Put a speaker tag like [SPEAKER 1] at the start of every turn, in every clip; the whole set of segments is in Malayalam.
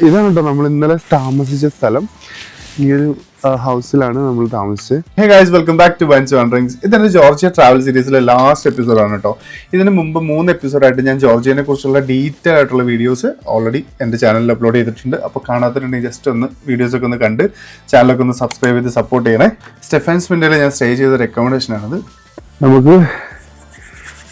[SPEAKER 1] ഇതാണ് കേട്ടോ നമ്മൾ ഇന്നലെ താമസിച്ച സ്ഥലം. ഈ ഒരു ഹൗസിലാണ് നമ്മൾ താമസിച്ചത്. Hey guys, welcome back to Bun's wanderings. ഇതെന്റെ ജോർജിയ ട്രാവൽ സീരീസിലെ ലാസ്റ്റ് എപ്പിസോഡാണ് കേട്ടോ. ഇതിന് മുമ്പ് 3 എപ്പിസോഡായിട്ട് ഞാൻ ജോർജിയനെ കുറിച്ചുള്ള ഡീറ്റെയിൽ ആയിട്ടുള്ള വീഡിയോസ് ഓൾറെഡി എൻ്റെ ചാനലിൽ അപ്ലോഡ് ചെയ്തിട്ടുണ്ട്. അപ്പോൾ കാണാത്തിട്ടുണ്ടെങ്കിൽ ജസ്റ്റ് ഒന്ന് വീഡിയോസൊക്കെ ഒന്ന് കണ്ട് ചാനലൊക്കെ ഒന്ന് സബ്സ്ക്രൈബ് ചെയ്ത് സപ്പോർട്ട് ചെയ്യണേ. സ്റ്റെഫൻസ് മിൻഡയിൽ ഞാൻ സ്റ്റേ ചെയ്ത റെക്കമെൻഡേഷൻ ആണത്. നമുക്ക്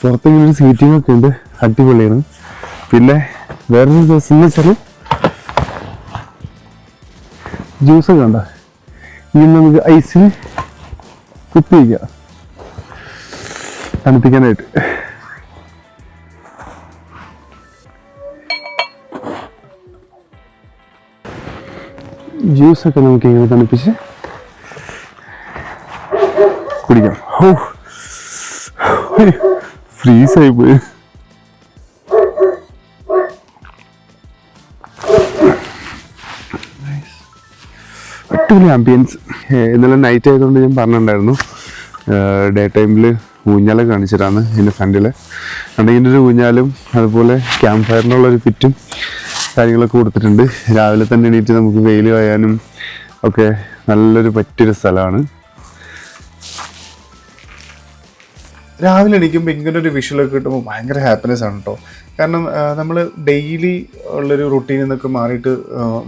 [SPEAKER 1] പുറത്തിങ്ങനെ ഒരു സീറ്റിംഗ് ഒക്കെ ഉണ്ട്, അടിപൊളിയാണ്. പിന്നെ വേറൊരു ദിവസം എന്ന് വെച്ചാൽ ജ്യൂസൊക്കെ ഉണ്ടോ, ഇനി നമുക്ക് ഐസിന് കുപ്പി വയ്ക്കാം തണുപ്പിക്കാനായിട്ട്. ജ്യൂസൊക്കെ നമുക്ക് ഇങ്ങനെ തണുപ്പിച്ച് കുടിക്കാം. ഓ, ഫ്രീസായി പോയി. അടിപൊളി ആംബിയൻസ്. ഇന്നലെ നൈറ്റ് ആയതുകൊണ്ട് ഞാൻ പറഞ്ഞിട്ടുണ്ടായിരുന്നു ഡേ ടൈമിൽ ഊഞ്ഞാലൊക്കെ കാണിച്ചിട്ടാണ് എൻ്റെ ഫ്രണ്ടിൽ. കാരണം ഇതിൻ്റെ ഒരു ഊഞ്ഞാലും അതുപോലെ ക്യാമ്പ് ഫയറിനുള്ളൊരു പിറ്റും കാര്യങ്ങളൊക്കെ കൊടുത്തിട്ടുണ്ട്. രാവിലെ തന്നെ എണീറ്റ് നമുക്ക് വെയിൽ കായാനും ഒക്കെ നല്ലൊരു പറ്റിയൊരു സ്ഥലമാണ്. രാവിലെ എണീക്കുമ്പോൾ ഇങ്ങനൊരു വിഷ്വലൊക്കെ കിട്ടുമ്പോൾ ഭയങ്കര ഹാപ്പിനെസ് ആണ് കേട്ടോ. കാരണം നമ്മൾ ഡെയിലി ഉള്ളൊരു റുട്ടീനിൽ നിന്നൊക്കെ മാറിയിട്ട്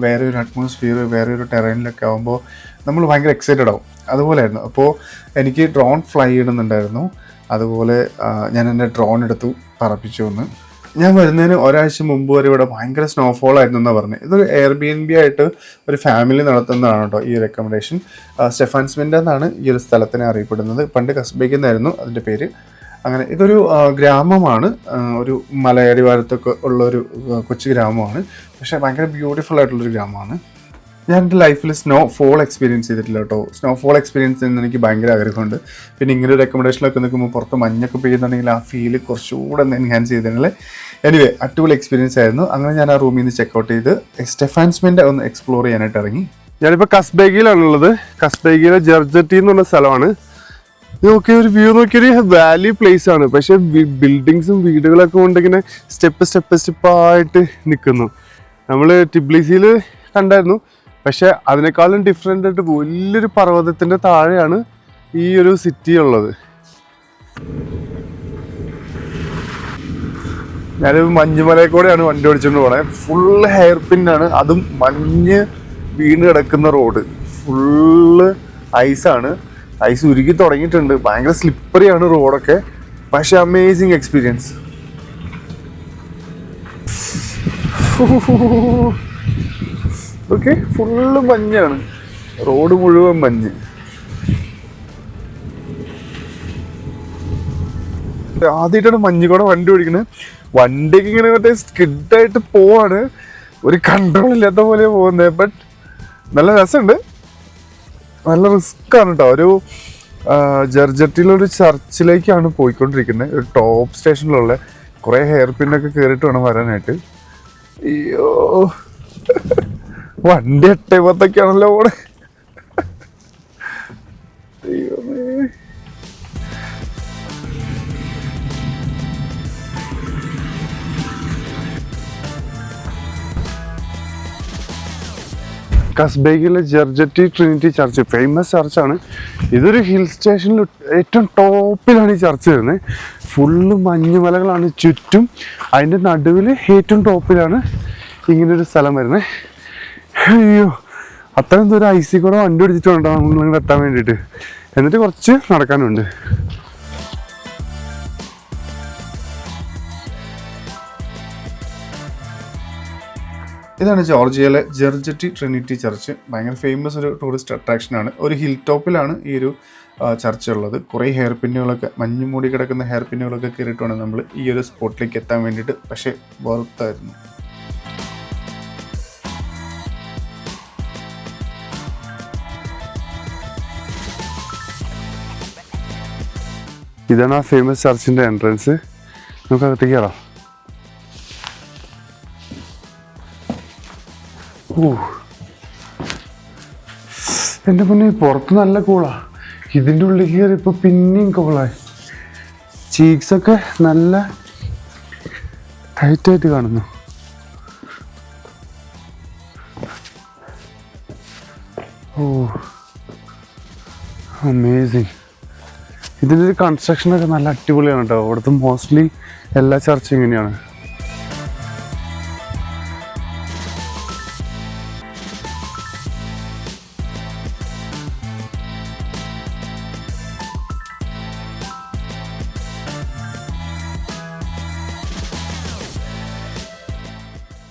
[SPEAKER 1] വേറെ ഒരു അറ്റ്മോസ്ഫിയർ, വേറെ ഒരു ടെറൈനിലൊക്കെ ആകുമ്പോൾ നമ്മൾ ഭയങ്കര എക്സൈറ്റഡ് ആവും. അതുപോലെയായിരുന്നു. അപ്പോൾ എനിക്ക് ഡ്രോൺ ഫ്ലൈ ചെയ്യണമെന്നുണ്ടായിരുന്നു. അതുപോലെ ഞാൻ എൻ്റെ ഡ്രോൺ എടുത്തു, പറപ്പിച്ചു വന്ന്. ഞാൻ വരുന്നതിന് ഒരാഴ്ച മുമ്പ് വരെ ഇവിടെ ഭയങ്കര സ്നോഫോൾ ആയിരുന്നു എന്നാണ് പറഞ്ഞത്. ഇതൊരു എയർബിഎൻബി ആയിട്ട് ഒരു ഫാമിലി നടത്തുന്നതാണ് കേട്ടോ ഈ റെക്കമെൻഡേഷൻ. സ്റ്റെഫൻസ് മിൻഡ എന്നാണ് ഈ ഒരു സ്ഥലത്തിനെ അറിയപ്പെടുന്നത്. പണ്ട് കസ്ബേക്ക് എന്നായിരുന്നു അതിൻ്റെ പേര്. അങ്ങനെ ഇതൊരു ഗ്രാമമാണ്, ഒരു മലയടിവാരത്തൊക്കെ ഉള്ളൊരു കൊച്ചു ഗ്രാമമാണ്. പക്ഷേ ഭയങ്കര ബ്യൂട്ടിഫുൾ ആയിട്ടുള്ളൊരു ഗ്രാമമാണ്. ഞാൻ എൻ്റെ ലൈഫിൽ സ്നോഫോൾ എക്സ്പീരിയൻസ് ചെയ്തിട്ടില്ല കേട്ടോ. സ്നോഫോൾ എക്സ്പീരിയൻസ് ചെയ്യുന്ന എനിക്ക് ഭയങ്കര ആഗ്രഹമുണ്ട്. പിന്നെ ഇങ്ങനെ ഒരു റെക്കമെൻഡേഷനൊക്കെ നിൽക്കുമ്പോൾ പുറത്ത് മഞ്ഞൊക്കെ പെയ്യുന്നുണ്ടെങ്കിൽ ആ ഫീല് കുറച്ചുകൂടെ ഒന്ന് എൻഹാൻസ് ചെയ്തിട്ടുള്ള എനിവേ അടിപൊളി എക്സ്പീരിയൻസ് ആയിരുന്നു. അങ്ങനെ ഞാൻ ആ റൂമിൽ നിന്ന് ചെക്കൗട്ട് ചെയ്ത് സ്റ്റെഫൻസ് മിൻഡ ഒന്ന് എക്സ്പ്ലോർ ചെയ്യാനായിട്ട് ഇറങ്ങി. ഞാനിപ്പോൾ കസ്ബേഗിലാണുള്ളത്. കസ്ബേഗിലെ ജർജറ്റി എന്ന് പറഞ്ഞ സ്ഥലമാണ്. നോക്കിയ ഒരു വ്യൂ, നോക്കിയൊരു വാലി പ്ലേസ് ആണ്. പക്ഷെ ബിൽഡിങ്സും വീടുകളൊക്കെ കൊണ്ട് ഇങ്ങനെ സ്റ്റെപ്പായിട്ട് നിൽക്കുന്നു. നമ്മൾ ടിബ്ലിസിയിൽ കണ്ടായിരുന്നു, പക്ഷെ അതിനേക്കാളും ഡിഫറെൻ്റ് ആയിട്ട് വലിയൊരു പർവ്വതത്തിൻ്റെ താഴെയാണ് ഈ ഒരു സിറ്റി ഉള്ളത്. ഞാനൊരു മഞ്ഞുമലയിൽ കൂടെയാണ് വണ്ടി ഓടിച്ചുകൊണ്ട് പോണേ. ഫുള്ള് ഹെയർ പിന്നാണ്, അതും മഞ്ഞ് വീണ് കിടക്കുന്ന റോഡ്. ഫുള്ള് ഐസാണ്, ഐസ് ഉരുകി തുടങ്ങിയിട്ടുണ്ട്. ഭയങ്കര സ്ലിപ്പറിയാണ് റോഡൊക്കെ, പക്ഷെ അമേസിങ് എക്സ്പീരിയൻസ്. ഓക്കെ, ഫുള്ള് മഞ്ഞാണ്, റോഡ് മുഴുവൻ മഞ്ഞ്. ആദ്യമായിട്ടാണ് മഞ്ഞ് കൂടെ വണ്ടി ഓടിക്കണേ. വണ്ടിയൊക്കെ ഇങ്ങനെ മറ്റേ സ്കിഡായിട്ട് പോവാണ്, ഒരു കൺട്രോൾ ഇല്ലാത്ത പോലെ പോകുന്നത്. ബട്ട് നല്ല രസമുണ്ട്, നല്ല റിസ്ക് ആണ് കേട്ടോ. ഒരു ജർജറ്റിലൊരു ചർച്ചിലേക്കാണ് പോയിക്കൊണ്ടിരിക്കുന്നത്, ഒരു ടോപ്പ് സ്റ്റേഷനിലുള്ള. കുറേ ഹെയർ പിന്നൊക്കെ കയറിയിട്ട് വേണം വരാനായിട്ട്. അയ്യോ, വണ്ടി 8:10 പോണേ. അയ്യോമേ. കസ്ബേഗിലെ ജർജറ്റി ട്രിനിറ്റി ചർച്ച് ഫേമസ് ചർച്ചാണ്. ഇതൊരു ഹിൽ സ്റ്റേഷനിൽ ഏറ്റവും ടോപ്പിലാണ് ഈ ചർച്ച് വരുന്നത്. ഫുള്ള് മഞ്ഞുമലകളാണ് ചുറ്റും. അതിൻ്റെ നടുവിൽ ഏറ്റവും ടോപ്പിലാണ് ഇങ്ങനൊരു സ്ഥലം വരുന്നത്. അയ്യോ, അത്രയും ദൂരം ഐസി കൂടെ വണ്ടി ഓടിച്ചിട്ടുണ്ടോ നമ്മളിങ്ങനെ എത്താൻ വേണ്ടിയിട്ട്. എന്നിട്ട് കുറച്ച് നടക്കാനുണ്ട്. ഇതാണ് ജോർജിയയിലെ ജർജറ്റി ട്രിനിറ്റി ചർച്ച്. ഭയങ്കര ഫേമസ് ഒരു ടൂറിസ്റ്റ് അട്രാക്ഷനാണ്. ഒരു ഹിൽ ടോപ്പിലാണ് ഈ ഒരു ചർച്ച് ഉള്ളത്. കുറേ ഹെയർ പിന്നുകളൊക്കെ, മഞ്ഞ് മൂടി കിടക്കുന്ന ഹെയർ പിന്നുകളൊക്കെ കയറിയിട്ടാണ് നമ്മൾ ഈ ഒരു സ്പോട്ടിലേക്ക് എത്താൻ വേണ്ടിയിട്ട്. പക്ഷേ വർത്തായിരുന്നു. ഇതാണ് ആ ഫേമസ് ചർച്ചിൻ്റെ എൻട്രൻസ്. നമുക്ക് അകത്തേക്ക് കയറാം. എൻ്റെ മുന്നേ പുറത്ത് നല്ല കൂളാ, ഇതിൻ്റെ ഉള്ളിൽ കയറി ഇപ്പോൾ പിന്നെയും കൂളായി. ചീക്സൊക്കെ നല്ല ടൈറ്റായിട്ട് കാണുന്നു. ഓ അമേസിങ്. ഇതിൻ്റെ ഒരു കൺസ്ട്രക്ഷനൊക്കെ നല്ല അടിപൊളിയാണ് കേട്ടോ. ഇവിടുത്തെ മോസ്റ്റ്ലി എല്ലാ ചർച്ചും ഇങ്ങനെയാണ്.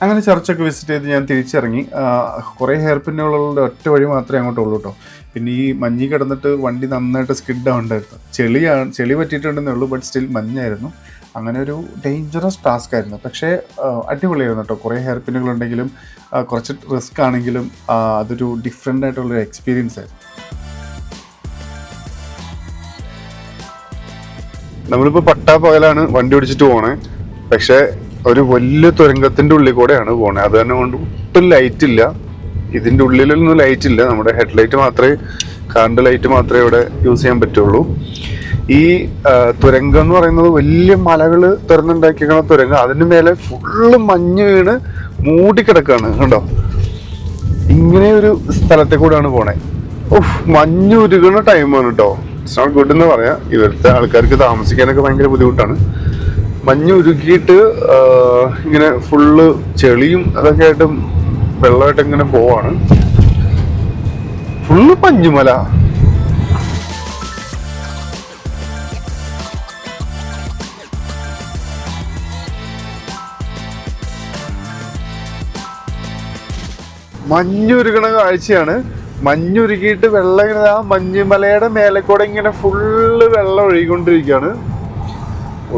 [SPEAKER 1] അങ്ങനെ ചർച്ചൊക്കെ വിസിറ്റ് ചെയ്ത് ഞാൻ തിരിച്ചിറങ്ങി. കുറേ ഹെയർ പിന്നുകളുടെ ഒറ്റ വഴി മാത്രമേ അങ്ങോട്ടുള്ളൂ കേട്ടോ. പിന്നെ ഈ മഞ്ഞ് കിടന്നിട്ട് വണ്ടി നന്നായിട്ട് സ്കിഡ് ആവുണ്ടായിരുന്നു. ചെളി പറ്റിയിട്ടുണ്ടെന്നേ ഉള്ളൂ, ബട്ട് സ്റ്റിൽ മഞ്ഞായിരുന്നു. അങ്ങനെ ഒരു ഡേഞ്ചറസ് ടാസ്ക് ആയിരുന്നു. പക്ഷേ അടിപൊളിയായിരുന്നു കേട്ടോ. കുറേ ഹെയർ പിന്നുകളുണ്ടെങ്കിലും കുറച്ച് റിസ്ക് ആണെങ്കിലും അതൊരു ഡിഫറെൻ്റ് ആയിട്ടുള്ളൊരു എക്സ്പീരിയൻസ് ആയിരുന്നു. നമ്മളിപ്പോൾ പട്ടാപ്പോയിലാണ് വണ്ടി ഓടിച്ചിട്ട് പോണേ. പക്ഷേ ഒരു വലിയ തുരങ്കത്തിൻ്റെ ഉള്ളിൽ കൂടെയാണ് പോണേ. അത് തന്നെ കൊണ്ട് ഒട്ടും ലൈറ്റ് ഇല്ല. ഇതിൻ്റെ ഉള്ളിലൊന്നും ലൈറ്റ് ഇല്ല. നമ്മുടെ ഹെഡ്ലൈറ്റ് മാത്രമേ, കാറിൻ്റെ ലൈറ്റ് മാത്രമേ ഇവിടെ യൂസ് ചെയ്യാൻ പറ്റുള്ളൂ. ഈ തുരങ്കം എന്ന് പറയുന്നത് വലിയ മലകൾ തുറന്നുണ്ടാക്കിയിരിക്കുന്ന തുരങ്കം. അതിന് മേലെ ഫുള്ള് മഞ്ഞ് വീണ് മൂടിക്കിടക്കാണ് കണ്ടോ. ഇങ്ങനെ ഒരു സ്ഥലത്തെ കൂടെയാണ് പോണേ. ഓഹ്, മഞ്ഞ് ഉരുകുന്ന ടൈമാണ് കേട്ടോ. ഇറ്റ്സ് നോട്ട് ഗുഡ് എന്ന് പറയാം. ഇവിടുത്തെ ആൾക്കാർക്ക് താമസിക്കാനൊക്കെ ഭയങ്കര ബുദ്ധിമുട്ടാണ്. മഞ്ഞ് ഉരുക്കിയിട്ട് ഇങ്ങനെ ഫുള്ള് ചെളിയും അതൊക്കെ ആയിട്ട് വെള്ളമായിട്ട് ഇങ്ങനെ പോവാണ്. ഫുള്ള് മഞ്ഞുമല. മഞ്ഞുരുകണ കാഴ്ചയാണ്. മഞ്ഞുരുക്കിയിട്ട് വെള്ളം ഇങ്ങനെ ആ മഞ്ഞുമലയുടെ മേലെ കൂടെ ഇങ്ങനെ ഫുള്ള് വെള്ളം ഒഴുകിക്കൊണ്ടിരിക്കുകയാണ്.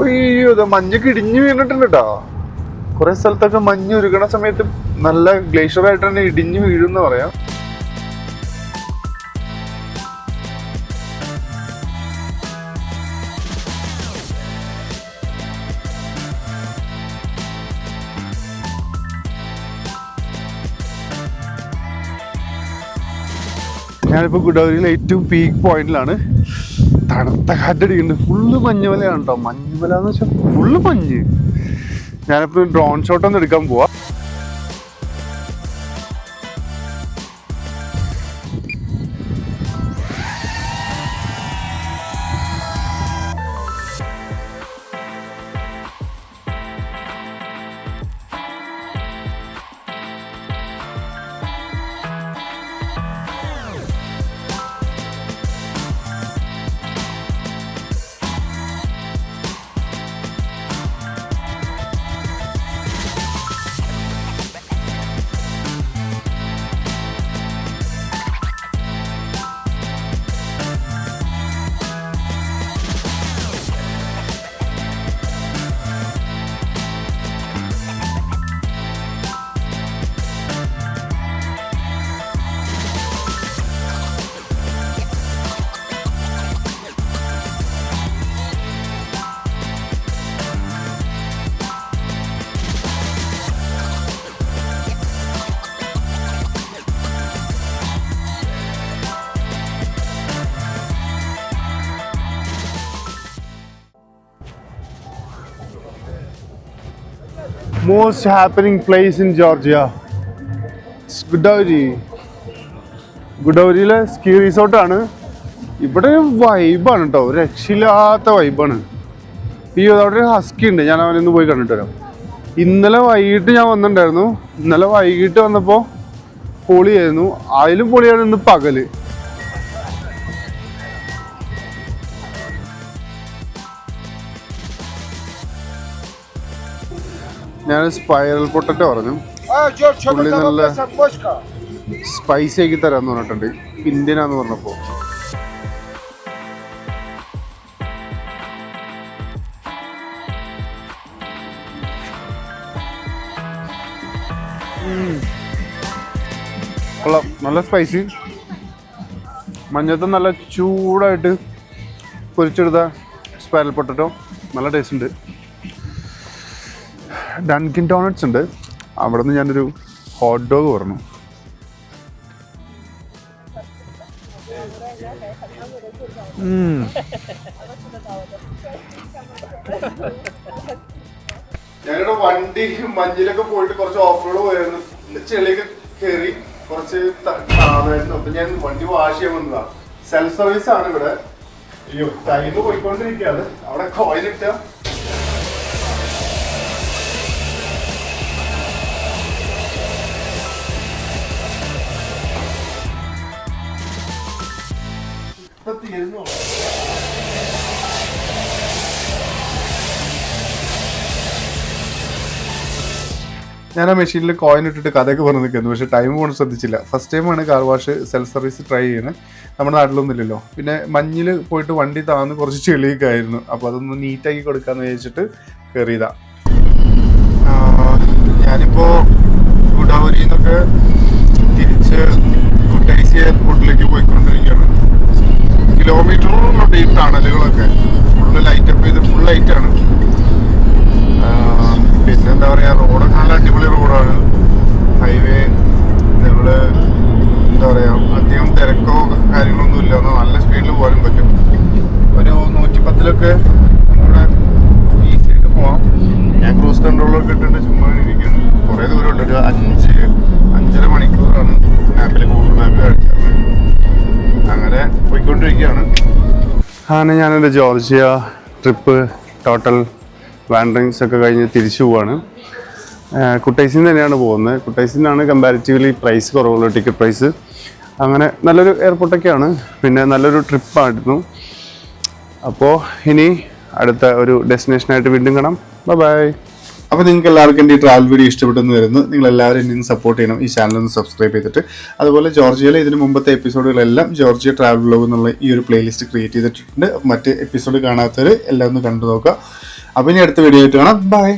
[SPEAKER 1] ഒയ്യോ, ഇത് മഞ്ഞൊക്കെ ഇടിഞ്ഞു വീണിട്ടുണ്ട് കേട്ടോ. കുറെ സ്ഥലത്തൊക്കെ മഞ്ഞ് ഉരുകണ സമയത്ത് നല്ല ഗ്ലേഷ്യറായിട്ട് തന്നെ ഇടിഞ്ഞു വീഴുന്ന പറയാം. ഞാനിപ്പോൾ ഗുഡൌരിയിലെ ഏറ്റവും പീക്ക് പോയിന്റിലാണ്. തണുത്ത കാറ്റടിക്കുന്നുണ്ട്. ഫുള്ള് മഞ്ഞുമലയാണ് കേട്ടോ. മഞ്ഞുമല എന്ന് വെച്ചാൽ ഫുള്ള് മഞ്ഞ്. ഞാനിപ്പോൾ ഡ്രോൺ ഷോട്ട് ഒന്ന് എടുക്കാൻ പോവാ. Most happening place in Georgia. It's Gudauri. ഗുഡൌരിയിലെ സ്കീ റിസോർട്ടാണ്. ഇവിടെ വൈബാണ് കേട്ടോ. ഒരു രക്ഷയില്ലാത്ത വൈബാണ്. ഈ അവിടെ ഒരു ഹസ്കി ഉണ്ട്. ഞാൻ അവനൊന്ന് പോയി കണ്ടിട്ട് വരാം. ഇന്നലെ വൈകിട്ട് ഞാൻ വന്നിട്ടുണ്ടായിരുന്നു. ഇന്നലെ വൈകിട്ട് വന്നപ്പോൾ പൊളിയായിരുന്നു. അതിലും പൊളിയാണ് ഇന്ന് പകല്. ഞാൻ സ്പൈറൽ പൊട്ടറ്റോ പറഞ്ഞു. പുള്ളി നല്ല സ്പൈസി ആക്കി തരാന്ന് പറഞ്ഞിട്ടുണ്ട്. ഇന്ത്യനാന്ന് പറഞ്ഞപ്പോ കൊള്ളാം. നല്ല സ്പൈസി. മഞ്ഞത്ത് നല്ല ചൂടായിട്ട് പൊരിച്ചെടുത്ത സ്പൈറൽ പൊട്ടറ്റോ നല്ല ടേസ്റ്റ് ഉണ്ട്. ഡൺകിൻ ഡോണറ്റ്സ് ഉണ്ട്. അവിടെ നിന്ന് ഞാനൊരു ഹോട്ട് ഡോഗ് പറഞ്ഞു. ഞങ്ങളുടെ വണ്ടി മഞ്ഞിലൊക്കെ പോയിട്ട് കുറച്ച് ഓഫ് റോഡ് പോയിരുന്നു. ചെളിയൊക്കെ കയറി കുറച്ച് താഴായിരുന്നു. അപ്പൊ ഞാൻ വണ്ടി വാഷ് ചെയ്യാൻ വന്നതാ. സെൽഫ് സർവീസ് ആണ് ഇവിടെ. അയ്യോ ടൈം പോയിക്കൊണ്ടിരിക്കുകയാണ്. അവിടെ കോയിൻ ഇട്ട തീർന്നു. ഞാൻ ആ മെഷീനിൽ കോയിൻ ഇട്ടിട്ട് കഥയൊക്കെ പറഞ്ഞു നിൽക്കുന്നു. പക്ഷേ ടൈം പോകണം ശ്രദ്ധിച്ചില്ല. ഫസ്റ്റ് ടൈമാണ് car wash self service try ചെയ്യുന്നത്. നമ്മുടെ നാട്ടിലൊന്നും ഇല്ലല്ലോ. പിന്നെ മഞ്ഞിൽ പോയിട്ട് വണ്ടി താന്ന് കുറച്ച് ചെളിയൊക്കെ ആയിരുന്നു. അപ്പോൾ അതൊന്ന് നീറ്റാക്കി കൊടുക്കാമെന്ന് വിചാരിച്ചിട്ട് കയറിയതാ. ഞാനിപ്പോൾ ഗുഡാവരിയിൽ നിന്നൊക്കെ തിരിച്ച് കുട്ടൈസി എയർപോർട്ടിലേക്ക് പോയിക്കൊണ്ടിരിക്കുകയാണ്. കിലോമീറ്ററുകളുണ്ട് ഈ ടണലുകളൊക്കെ. ഫുള്ള് ലൈറ്റപ്പ് ചെയ്ത് ഫുൾ ലൈറ്റാണ്. പിന്നെന്താ പറയുക, റോഡൊക്കെ നല്ല അടിപൊളി റോഡാണ്. ഹൈവേ നമ്മൾ എന്താ പറയുക, അധികം തിരക്കോ കാര്യങ്ങളൊന്നും ഇല്ല. എന്നാൽ നല്ല സ്പീഡിൽ പോകാനും പറ്റും. ഒരു 110 ഇവിടെ ഈസി ആയിട്ട് പോവാം. ഞാൻ ക്രൂസ് കൺട്രോളൊക്കെ ഇട്ടിട്ട് ചുമ്മാ ഇരിക്കുന്നു. കുറേ ദൂരമുണ്ട്. ഒരു 5-5.5 മണിക്കൂറാണ് മാപ്പിൽ ഗൂഗിൾ മാപ്പ് കാണിച്ചത്. അങ്ങനെ പോയിക്കൊണ്ടിരിക്കുകയാണ്. അങ്ങനെ ഞാനെൻ്റെ ജോർജിയ ട്രിപ്പ് ടോട്ടൽ വാൻഡറിങ്സ് ഒക്കെ കഴിഞ്ഞ് തിരിച്ചു പോവാണ്. കുട്ടൈസിൽ നിന്ന് തന്നെയാണ് പോകുന്നത്. കുട്ടൈസിൽ നിന്നാണ് കമ്പാരിറ്റീവ്ലി പ്രൈസ് കുറവുള്ള ടിക്കറ്റ് പ്രൈസ്. അങ്ങനെ നല്ലൊരു എയർപോർട്ടൊക്കെയാണ്. പിന്നെ നല്ലൊരു ട്രിപ്പായിരുന്നു. അപ്പോൾ ഇനി അടുത്ത ഒരു ഡെസ്റ്റിനേഷനായിട്ട് വീണ്ടും കാണാം. ബൈ. അപ്പോൾ നിങ്ങൾക്ക് എല്ലാവർക്കും എൻ്റെ ഈ ട്രാവൽ വീഡിയോ ഇഷ്ടപ്പെട്ടെന്ന് വരുന്നു. നിങ്ങളെല്ലാവരും എന്നെ സപ്പോർട്ട് ചെയ്യണം. ഈ ചാനൽ ഒന്ന് സബ്സ്ക്രൈബ് ചെയ്തിട്ട്. അതുപോലെ ജോർജിയയിലെ ഇതിന് മുമ്പത്തെ എപ്പിസോഡുകളെല്ലാം ജോർജിയ ട്രാവൽ വ്ലോഗ് എന്നുള്ള ഈ ഒരു പ്ലേലിസ്റ്റ് ക്രിയേറ്റ് ചെയ്തിട്ടുണ്ട്. മറ്റ് എപ്പിസോഡ് കാണാത്തവർ എല്ലാം ഒന്ന് കണ്ടു നോക്കുക. അപ്പോൾ ഇനി അടുത്ത വീഡിയോ ആയിട്ട് കാണാം. ബൈ.